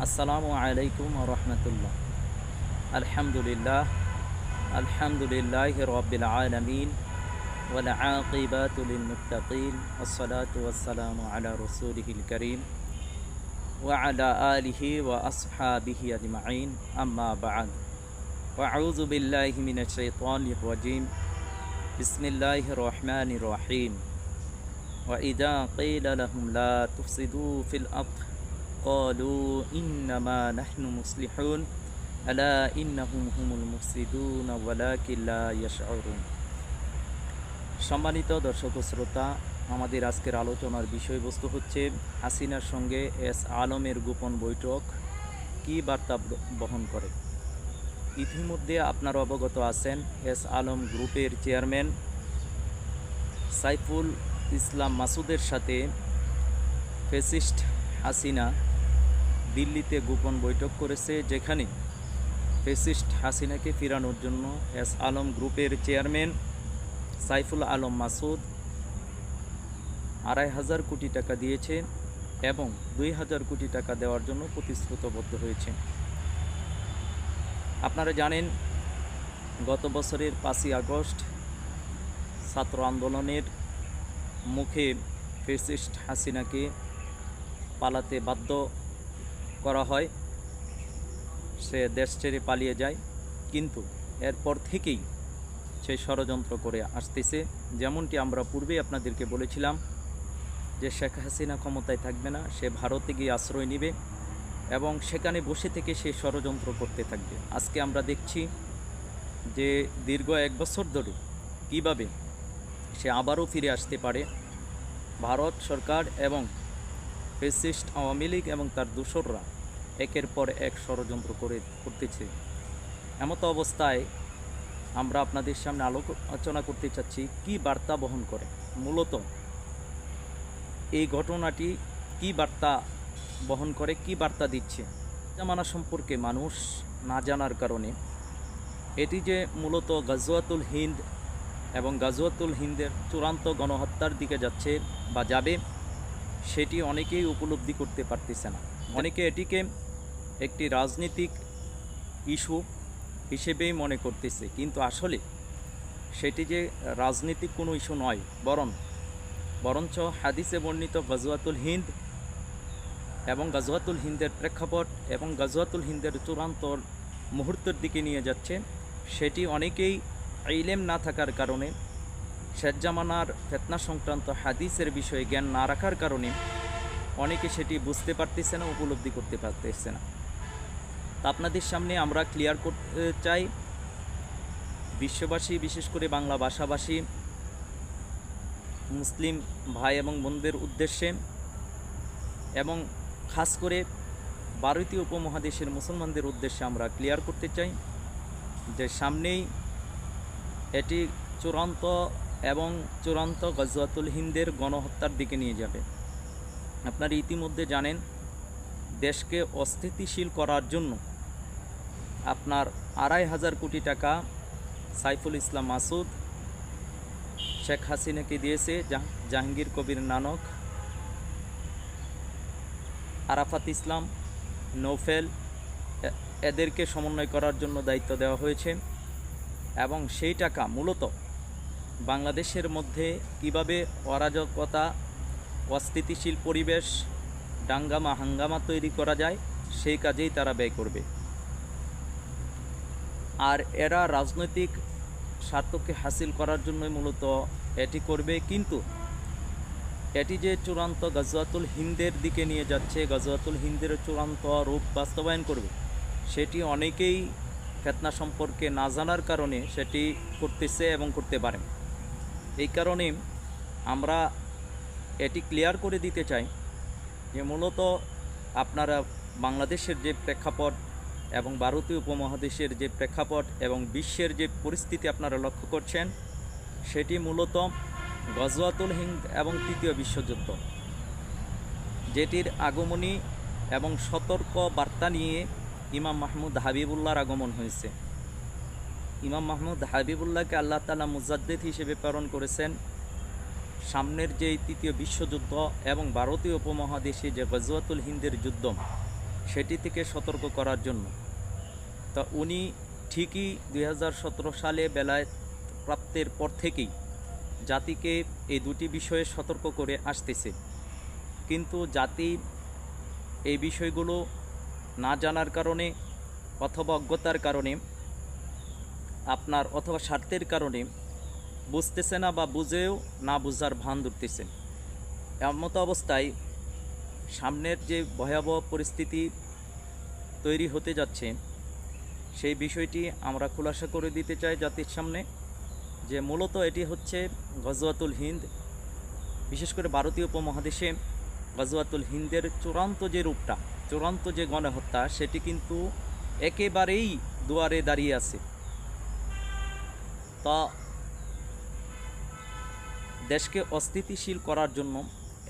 আসসালামু আলাইকুম ওয়া রাহমাতুল্লাহ। আলহামদুলিল্লাহ, আলহামদুলিল্লাহি রাব্বিল আলামিন ওয়াল আকিবাতু লিল মুত্তাকিন ওয়াসসালাতু ওয়াসসালামু আলা রাসূলিহিল কারীম ওয়া আলা আলিহি ওয়া আসহাবিহি আজমাইন, আম্মা বা'দ। আউযু বিল্লাহি মিনাশ শাইতানির রাজীম। বিসমিল্লাহির রহমানির রহিম। ওয়া ইযা ক্বিলা লাহুম লা তুফসিদু ফিল আরদ ক্বালু ইন্নামা নাহনু মুসলিহুন আলা ইন্নাহুম হুমুল মুফসিদুন ওয়ালাকিন লা ইয়াশউরুন। সম্মানিত দর্শক ও শ্রোতা, আমাদের আজকের আলোচনার বিষয়বস্তু হচ্ছে হাসিনার সঙ্গে এস আলমের গোপন বৈঠক কী বার্তা বহন করে। ইতিমধ্যে আপনারা অবগত আছেন, এস আলম গ্রুপের চেয়ারম্যান সাইফুল ইসলাম মাসুদের সাথে ফ্যাসিস্ট হাসিনা দিল্লিতে গোপন বৈঠক করেছে, যেখানে ফ্যাসিস্ট হাসিনাকে ফেরানোর জন্য এস আলম গ্রুপের চেয়ারম্যান সাইফুল আলম মাসুদ ২৫০০ কোটি টাকা দিয়েছে এবং ২০০০ কোটি টাকা দেওয়ার জন্য প্রতিশ্রুতিবদ্ধ হয়েছে। আপনারা জানেন, গত বছরের ৫ই আগস্ট ছাত্র আন্দোলনের মুখে ফ্যাসিস্ট হাসিনাকে পালাতে বাধ্য করা হয়, সে দেশ ছেড়ে পালিয়ে যায়। কিন্তু এরপর থেকেই সে ষড়যন্ত্র করে আসতেছে। যেমনটি আমরা পূর্বেই আপনাদেরকে বলেছিলাম যে শেখ হাসিনা ক্ষমতায় থাকবে না, সে ভারতে গিয়ে আশ্রয় নেবে এবং সেখানে বসে থেকে সে ষড়যন্ত্র করতে থাকবে। আজকে আমরা দেখছি যে দীর্ঘ ১ বছর ধরে কীভাবে সে আবারও ফিরে আসতে পারে। ভারত সরকার এবং ফ্যাসিস্ট আওয়ামী লীগ এবং তার দোসররা একের পর এক ষড়যন্ত্র করতেছে। এমতো অবস্থায় আমরা আপনাদের সামনে আলোচনা করতে চাচ্ছি কী বার্তা বহন করে। মূলত এই ঘটনাটি কী বার্তা বহন করে, কী বার্তা দিচ্ছে জামানা সম্পর্কে মানুষ না জানার কারণে এটি যে মূলত গাজওয়াতুল হিন্দ এবং গাজওয়াতুল হিন্দের চূড়ান্ত গণহত্যার দিকে যাচ্ছে বা যাবে, সেটি অনেকেই উপলব্ধি করতে পারতেছে না। অনেকে এটিকে একটি রাজনৈতিক ইস্যু হিসেবেই মনে করতেছে, কিন্তু আসলে সেটি যে রাজনৈতিক কোনো ইস্যু নয়, বরঞ্চ হাদিসে বর্ণিত গাজওয়াতুল হিন্দ এবং গাজওয়াতুল হিন্দের প্রেক্ষাপট এবং গাজওয়াতুল হিন্দের চূড়ান্ত মুহূর্তের দিকে নিয়ে যাচ্ছে। সেটি অনেকেই ইলম না থাকার কারণে, শেষ জামানার ফিতনা সংক্রান্ত হাদিসের বিষয়ে জ্ঞান না রাখার কারণে অনেকে সেটি বুঝতে পারতেছে না, উপলব্ধি করতে পারতেছে না। তা আপনাদের সামনে আমরা ক্লিয়ার করতে চাই, বিশ্ববাসী বিশেষ করে বাংলা ভাষাভাষী মুসলিম ভাই এবং বোনদের উদ্দেশ্যে এবং খাস করে ভারতীয় উপমহাদেশের মুসলমানদের উদ্দেশ্যে আমরা ক্লিয়ার করতে চাই যে সামনেই এটি চূড়ান্ত গাজওয়াতুল হিন্দের গণহত্যার দিকে নিয়ে যাবে। আপনারা ইতিমধ্যে জানেন, দেশকে অস্থিতিশীল করার জন্য আপনার ২৫০০ কোটি টাকা সাইফুল ইসলাম মাসুদ শেখ হাসিনাকে দিয়েছে। জাহাঙ্গীর কবির নানক, আরাফাত ইসলাম, নৌফেল, এদেরকে সমন্বয় করার জন্য দায়িত্ব দেওয়া হয়েছে এবং সেই টাকা মূলত বাংলাদেশের মধ্যে কিভাবে অরাজকতা, অস্থিতিশীল পরিবেশ, হাঙ্গামা তৈরি করা যায় সেই কাজেই তারা ব্যয় করবে। আর এরা রাজনৈতিক স্বার্থকে হাসিল করার জন্যই মূলত এটি করবে। কিন্তু এটি যে চূড়ান্ত গাজওয়াতুল হিন্দের দিকে নিয়ে যাচ্ছে, গাজওয়াতুল হিন্দের চূড়ান্ত রূপ বাস্তবায়ন করবে, সেটি অনেকেই ফিতনা সম্পর্কে না জানার কারণে সেটি করতেছে এবং করতে পারে। এই কারণে আমরা এটি ক্লিয়ার করে দিতে চাই যে মূলত আপনারা বাংলাদেশের যে প্রেক্ষাপট এবং ভারতীয় উপমহাদেশের যে প্রেক্ষাপট এবং বিশ্বের যে পরিস্থিতি আপনারা লক্ষ্য করছেন, সেটি মূলত গাজওয়াতুল হিন্দ এবং তৃতীয় বিশ্বযুদ্ধ, যেটির আগমনী এবং সতর্ক বার্তা নিয়ে ইমাম মাহমুদ হাবিবুল্লাহর আগমন হয়েছে। ইমাম মাহমুদ হাবিবুল্লাহকে আল্লাহ তাআলা মুজাদ্দিদ হিসেবে প্রেরণ করেছেন সামনের যে তৃতীয় বিশ্বযুদ্ধ এবং ভারতীয় উপমহাদেশে যে গাজওয়াতুল হিন্দের যুদ্ধ, সেটি থেকে সতর্ক করার জন্য। তা উনি ঠিকই 2017 সালে বেলায়েত প্রাপ্তের পর থেকেই জাতিকে এই দুটি বিষয়ে সতর্ক করে আসতেছে, কিন্তু জাতি এই বিষয়গুলো না জানার কারণে অথবা অজ্ঞতার কারণে অথবা স্বার্থের কারণে বুঝতেছে না, বা বুঝেও না বুঝার ভান ধরতেছে। এমতো অবস্থায় সামনের যে ভয়াবহ পরিস্থিতি তৈরি হতে যাচ্ছে সেই বিষয়টি আমরা খুলাসা করে দিতে চাই জাতির সামনে, যে মূলত এটি হচ্ছে গজওয়াতুল হিন্দ, বিশেষ করে ভারতীয় উপমহাদেশে গজওয়াতুল হিন্দের চূড়ান্ত যে রূপটা, চূড়ান্ত যে গণহত্যা, সেটি কিন্তু একেবারেই দুয়ারে দাঁড়িয়ে আছে। তা দেশকে অস্থিতিশীল করার জন্য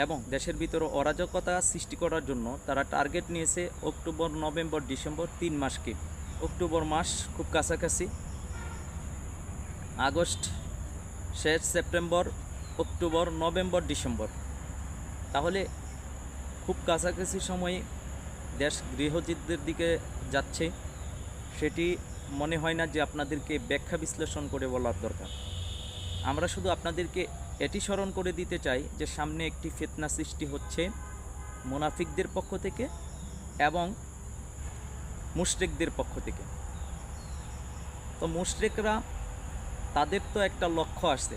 এবং দেশের ভিতরে অরাজকতা সৃষ্টি করার জন্য তারা টার্গেট নিয়েছে অক্টোবর, নভেম্বর, ডিসেম্বর 3 মাসকে। অক্টোবর মাস খুব কাছাকাছি, আগস্ট শেষ, সেপ্টেম্বর, অক্টোবর, নভেম্বর, ডিসেম্বর, তাহলে খুব কাছাকাছি সময়ে দেশ গৃহযুদ্ধের দিকে যাচ্ছে। সেটি মনে হয় না যে আপনাদেরকে ব্যাখ্যা বিশ্লেষণ করে বলার দরকার। আমরা শুধু আপনাদেরকে এটি স্মরণ করে দিতে চাই যে সামনে একটি ফিতনা সৃষ্টি হচ্ছে মুনাফিকদের পক্ষ থেকে এবং মুশরিকদের পক্ষ থেকে। তো মুশরিকরা, তাদের তো একটা লক্ষ্য আছে।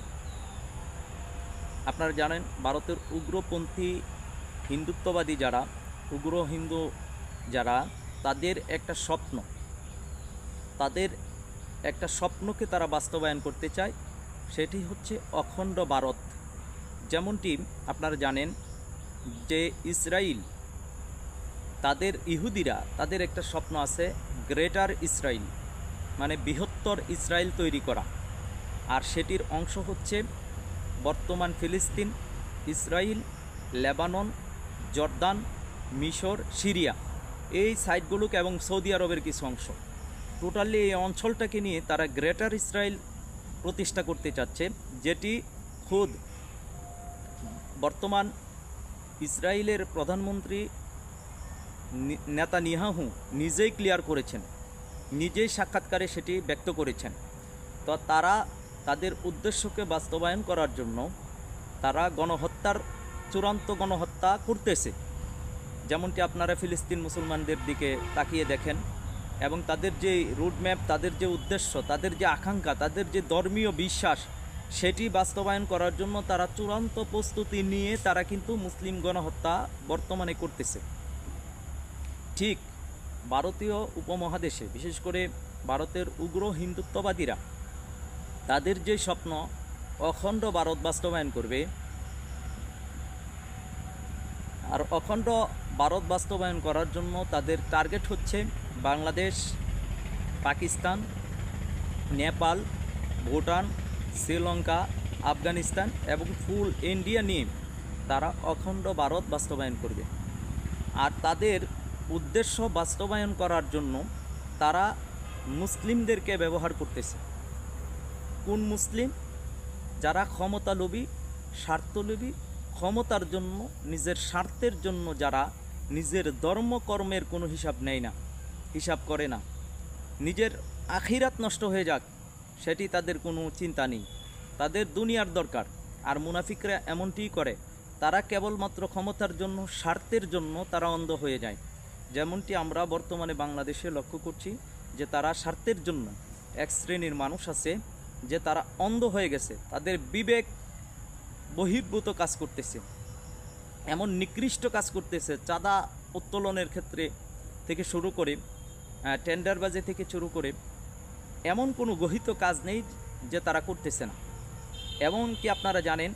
আপনারা জানেন ভারতের উগ্রপন্থী হিন্দুত্ববাদী যারা, উগ্র হিন্দু যারা, তাদের একটা স্বপ্নকে তারা বাস্তবায়ন করতে চায়। সেটি হচ্ছে অখণ্ড ভারত। যেমনটি আপনারা জানেন যে ইসরায়েল, তাদের ইহুদিরা, তাদের একটা স্বপ্ন আছে গ্রেটার ইসরায়েল, মানে বৃহত্তর ইসরায়েল তৈরি করা। আর সেটির অংশ হচ্ছে বর্তমান ফিলিস্তিন, ইসরায়েল, লেবানন, জর্দান, মিশর, সিরিয়া, এই সাইটগুলোকে এবং সৌদি আরবের কিছু অংশ, টোটালি এই অঞ্চলটাকে নিয়ে তারা গ্রেটার ইসরায়েল প্রতিষ্ঠা করতে চাচ্ছে, যেটি খুদ বর্তমান ইসরায়েলের প্রধানমন্ত্রী নেতানিয়াহু নিজেই ক্লিয়ার করেছেন, নিজেই সাক্ষাৎকারে সেটি ব্যক্ত করেছেন। তো তারা তাদের উদ্দেশ্যকে বাস্তবায়ন করার জন্য তারা চূড়ান্ত গণহত্যা করতেছে। যেমনটি আপনারা ফিলিস্তিন মুসলমানদের দিকে তাকিয়ে দেখেন, এবং তাদের যে রুটম্যাপ, তাদের যে উদ্দেশ্য, তাদের যে আকাঙ্ক্ষা, তাদের যে ধর্মীয় বিশ্বাস, সেটি বাস্তবায়ন করার জন্য তারা চূড়ান্ত প্রস্তুতি নিয়ে তারা কিন্তু মুসলিম গণহত্যা বর্তমানে করতেছে। ঠিক ভারতীয় উপমহাদেশে, বিশেষ করে ভারতের উগ্র হিন্দুত্ববাদীরা, তাদের যে স্বপ্ন অখণ্ড ভারত বাস্তবায়ন করবে, আর অখণ্ড ভারত বাস্তবায়ন করার জন্য তাদের টার্গেট হচ্ছে বাংলাদেশ, পাকিস্তান, নেপাল, ভুটান, শ্রীলঙ্কা, আফগানিস্তান এবং ফুল ইন্ডিয়া নিয়ে তারা অখণ্ড ভারত বাস্তবায়ন করবে। আর তাদের উদ্দেশ্য বাস্তবায়ন করার জন্য তারা মুসলিমদেরকে ব্যবহার করতেছে। কোন মুসলিম? যারা ক্ষমতালোভী, স্বার্থলোভী, ক্ষমতার জন্য, নিজের স্বার্থের জন্য যারা নিজের ধর্মকর্মের কোনো হিসাব করে না, নিজের আখিরাত নষ্ট হয়ে যাক সেটি তাদের কোনো চিন্তা নেই, তাদের দুনিয়ার দরকার। আর মুনাফিকরা এমনটিই করে, তারা কেবলমাত্র ক্ষমতার জন্য, স্বার্থের জন্য তারা অন্ধ হয়ে যায়। যেমনটি আমরা বর্তমানে বাংলাদেশে লক্ষ্য করছি যে তারা স্বার্থের জন্য, এক শ্রেণীর মানুষ আছে যে তারা অন্ধ হয়ে গেছে, তাদের বিবেক বহির্ভূত কাজ করতেছে, এমন নিকৃষ্ট কাজ করতেছে, চাঁদা উত্তোলনের ক্ষেত্রে থেকে শুরু করে, টেন্ডারবাজি থেকে শুরু করে এমন কোনো গহিত কাজ নেই যে তারা করতেছে না। এমনকি আপনারা জানেন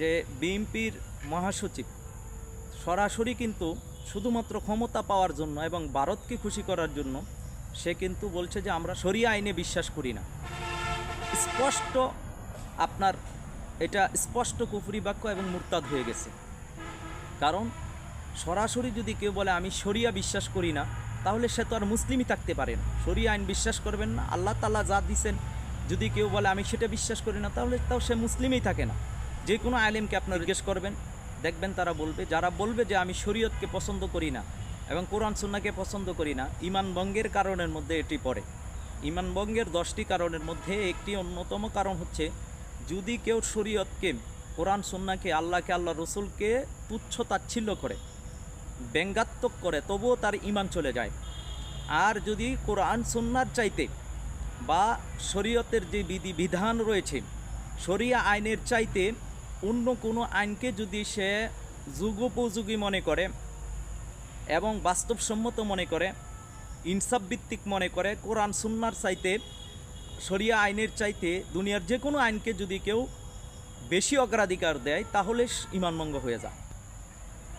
যে বিএনপির মহাসচিব সরাসরি কিন্তু শুধুমাত্র ক্ষমতা পাওয়ার জন্য এবং ভারতকে খুশি করার জন্য সে কিন্তু বলছে যে আমরা শরিয়া আইনে বিশ্বাস করি না। স্পষ্ট, আপনার এটা স্পষ্ট কুফরি বাক্য এবং মুরতাদ হয়ে গেছে। কারণ সরাসরি যদি কেউ বলে আমি শরিয়া বিশ্বাস করি না, তাহলে সে তো আর মুসলিমই থাকতে পারে না। শরিয়া আইন বিশ্বাস করবেন না, আল্লাহ তাআলা যা দিয়েছেন যদি কেউ বলে আমি সেটা বিশ্বাস করি না, তাহলে তাও সে মুসলিমই থাকে না। যে কোনো আলেমকে আপনারা জিজ্ঞেস করবেন, দেখবেন তারা বলবে, যারা বলবে যে আমি শরীয়তকে পছন্দ করি না, এবং কোরআন সুন্নাহকে পছন্দ করি না, ঈমান ভঙ্গের কারণের মধ্যে এটি পড়ে। ঈমান ভঙ্গের 10টি কারণের মধ্যে একটি অন্যতম কারণ হচ্ছে যদি কেউ শরীয়তকে, কোরআন সুন্নাহকে, আল্লাহকে, আল্লাহ রসুলকে তুচ্ছ তাচ্ছিল্য করে, ব্যঙ্গাত্মক করে, তবুও তার ঈমান চলে যায়। আর যদি কোরআন সুন্নাহর চাইতে বা শরীয়তের যে বিধান রয়েছে, শরিয়া আইনের চাইতে অন্য কোনো আইনকে যদি সে যুগোপযোগী মনে করে এবং বাস্তবসম্মত মনে করে, ইনসাফ ভিত্তিক মনে করে, কোরআন সুন্নাহর চাইতে, শরিয়া আইনের চাইতে দুনিয়ার যে কোনো আইনকে যদি কেউ বেশি অগ্রাধিকার দেয়, তাহলে ঈমানভঙ্গ হয়ে যায়।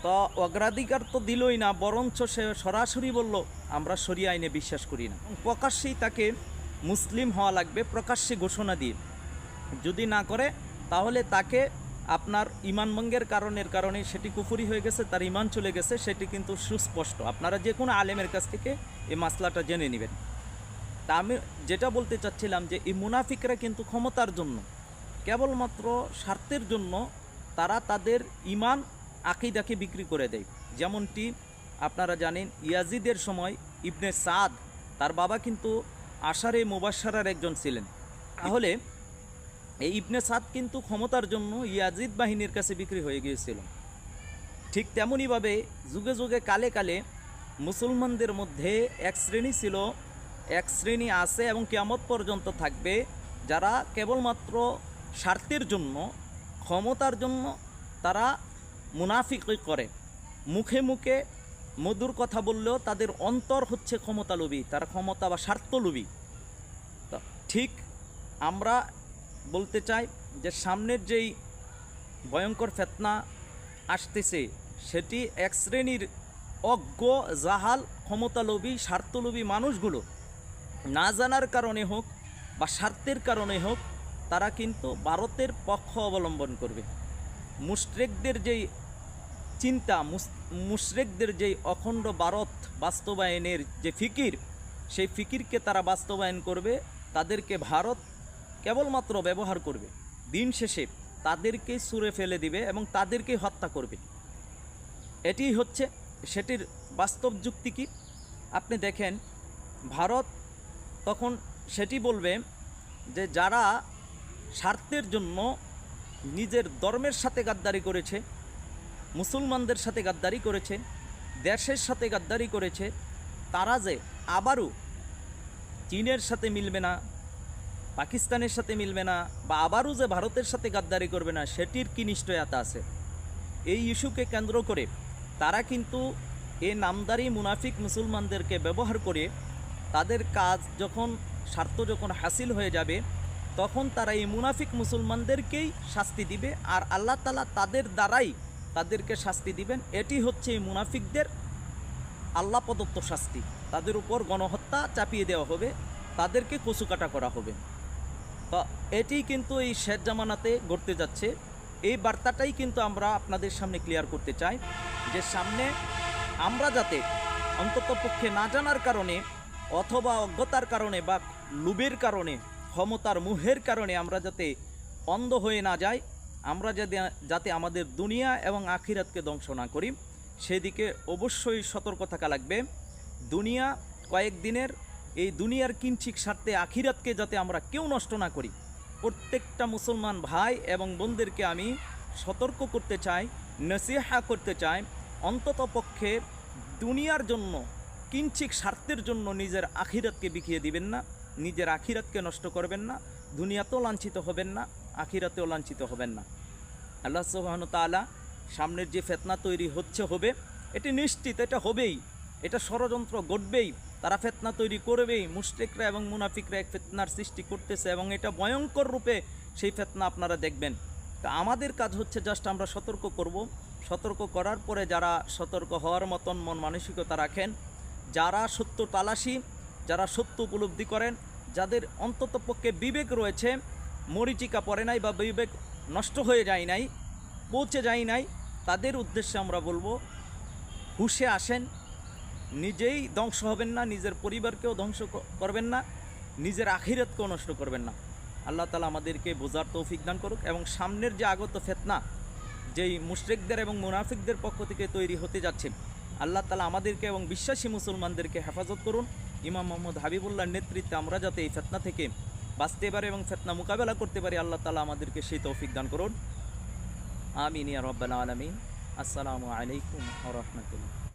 তো অগ্রাধিকার তো দিলই না, বরঞ্চ সে সরাসরি বলল আমরা শরিয়া আইনে বিশ্বাস করি না। প্রকাশ্যেই তাকে মুসলিম হওয়া লাগবে, প্রকাশ্যে ঘোষণা দিয়ে। যদি না করে তাহলে তাকে আপনার ঈমানভঙ্গের কারণে সেটি কুফরি হয়ে গেছে, তার ঈমান চলে গেছে, সেটি কিন্তু সুস্পষ্ট। আপনারা যে কোনো আলেমের কাছ থেকে এই মাসলাটা জেনে নেবেন। তা আমি যেটা বলতে চাচ্ছিলাম যে এই মুনাফিকরা কিন্তু ক্ষমতার জন্য, কেবলমাত্র স্বার্থের জন্য তারা তাদের ঈমান আকীদাকে বিক্রি করে দেয়। যেমনটি আপনারা জানেন ইয়াজিদের সময় ইবনে সাদ, তার বাবা কিন্তু আশারে মুবাশশারার একজন ছিলেন। তাহলে এই ইবনে সাদ কিন্তু ক্ষমতার জন্য ইয়াজিদ বাহিনীর কাছে বিক্রি হয়ে গিয়েছিল। ঠিক তেমনইভাবে যুগে যুগে কালে কালে মুসলমানদের মধ্যে এক শ্রেণী ছিল, এক শ্রেণী আছে এবং কিয়ামত পর্যন্ত থাকবে, যারা কেবলমাত্র স্বার্থের জন্য, ক্ষমতার জন্য তারা মুনাফিকি করে। মুখে মুখে মধুর কথা বললেও তাদের অন্তর হচ্ছে ক্ষমতালোভী, তারা ক্ষমতা বা স্বার্থলোভী। ঠিক আমরা বলতে চাই যে সামনের যেই ভয়ঙ্কর ফিতনা আসতেছে, সেটি এক শ্রেণীর অজ্ঞ, জাহাল, ক্ষমতালোভী, স্বার্থলোভী মানুষগুলো না জানার কারণে হোক বা স্বার্থের কারণে হোক, তারা কিন্তু ভারতের পক্ষ অবলম্বন করবে। মুশরিকদের যেই চিন্তা, মুশরিকদের যেই অখণ্ড ভারত বাস্তবায়নের যে ফিকির, সেই ফিকিরকে তারা বাস্তবায়ন করবে। তাদেরকে ভারত কেবলমাত্র ব্যবহার করবে, দিন শেষে তাদেরকে ছুঁড়ে ফেলে দিবে এবং তাদেরকে হত্যা করবে। এটি হচ্ছে সেটির বাস্তব যুক্তি। কি আপনি দেখেন, ভারত তখন সেটি বলবে যে যারা স্বার্থের জন্য নিজের ধর্মের সাথে গাদ্দারি করেছে, মুসলমানদের সাথে গাদ্দারি করেছে, দেশের সাথে গাদ্দারি করেছে, তারা যে আবারও চীনের সাথে মিলবে না, পাকিস্তানের সাথে মিলবে না, বা আবারও যে ভারতের সাথে গাদ্দারি করবে না, সেটির কি নিশ্চয়তা আছে? এই ইস্যুকে কেন্দ্র করে তারা কিন্তু এই নামদারি মুনাফিক মুসলমানদেরকে ব্যবহার করে তাদের কাজ যখন, স্বার্থ যখন হাসিল হয়ে যাবে, তখন তারা এই মুনাফিক মুসলমানদেরকেই শাস্তি দিবে, আর আল্লাহ তাআলা তাদের দ্বারাই তাদেরকে শাস্তি দিবেন। এটি হচ্ছে এই মুনাফিকদের আল্লাহ প্রদত্ত শাস্তি। তাদের উপর গণহত্যা চাপিয়ে দেওয়া হবে, তাদেরকে কচুকাটা করা হবে। তো এটি কিন্তু এই শেষ জামানাতে ঘটতে যাচ্ছে। এই বার্তাটাই কিন্তু আমরা আপনাদের সামনে ক্লিয়ার করতে চাই, যে সামনে আমরা যাতে অন্তত পক্ষে না জানার কারণে অথবা অজ্ঞতার কারণে বা লোভের কারণে, ক্ষমতার মোহের কারণে আমরা যাতে অন্ধ হয়ে না যাই, আমরা যাতে আমাদের দুনিয়া এবং আখিরাতকে ধ্বংস না করি, সেদিকে অবশ্যই সতর্ক থাকা লাগবে। দুনিয়া কয়েকদিনের, এই দুনিয়ার কিঞ্চিত স্বার্থে আখিরাতকে যাতে আমরা কেউ নষ্ট না করি। প্রত্যেকটা মুসলমান ভাই এবং বোনদেরকে আমি সতর্ক করতে চাই, নসিহা করতে চাই, অন্তত পক্ষে দুনিয়ার জন্য, কিঞ্চিত স্বার্থের জন্য নিজের আখিরাতকে বিকিয়ে দিবেন না, নিজের আখিরাতকে নষ্ট করবেন না। দুনিয়াতেও লাঞ্ছিত হবেন না, আখিরাতেও লাঞ্ছিত হবেন না। আল্লাহ সুবহানাহু ওয়া তাআলা সামনের যে ফিতনা তৈরি হবে, এটি নিশ্চিত, এটা হবেই, এটা ষড়যন্ত্র ঘটবেই, তারা ফিতনা তৈরি করবেই। মুশরিকরা এবং মুনাফিকরা এক ফিতনার সৃষ্টি করতেছে এবং এটা ভয়ঙ্কর রূপে সেই ফিতনা আপনারা দেখবেন। তা আমাদের কাজ হচ্ছে জাস্ট আমরা সতর্ক করব। সতর্ক করার পরে যারা সতর্ক হওয়ার মতন মন মানসিকতা রাখেন, যারা সত্য তালাশি, যারা সত্য উপলব্ধি করেন, যাদের অন্তত পক্ষে বিবেক রয়েছে, মরিচিকা পড়ে নাই বা বিবেক নষ্ট হয়ে যায় নাই, পৌঁছে যায় নাই, তাদের উদ্দেশ্যে আমরা বলবো, হুঁশে আসেন, নিজেই ধ্বংস হবেন না, নিজের পরিবারকেও ধ্বংস করবেন না, নিজের আখিরাতকেও নষ্ট করবেন না। আল্লাহ তাআলা আমাদেরকে বোঝার তৌফিক দান করুক। এবং সামনের যে আগত ফিতনা, যেই মুশরিকদের এবং মুনাফিকদের পক্ষ থেকে তৈরি হতে যাচ্ছে, আল্লাহ তাআলা আমাদেরকে এবং বিশ্বাসী মুসলমানদেরকে হেফাজত করুন। ইমাম মোহাম্মদ হাবিবুল্লাহর নেতৃত্বে আমরা যাতে এই ফিতনা থেকে বাঁচতে পারি এবং ফিতনা মোকাবেলা করতে পারি, আল্লাহ তাআলা আমাদেরকে সেই তৌফিক দান করুন। আমিন ইয়া রাব্বাল আলামিন। আসসালামু আলাইকুম ওয়া রাহমাতুল্লাহ।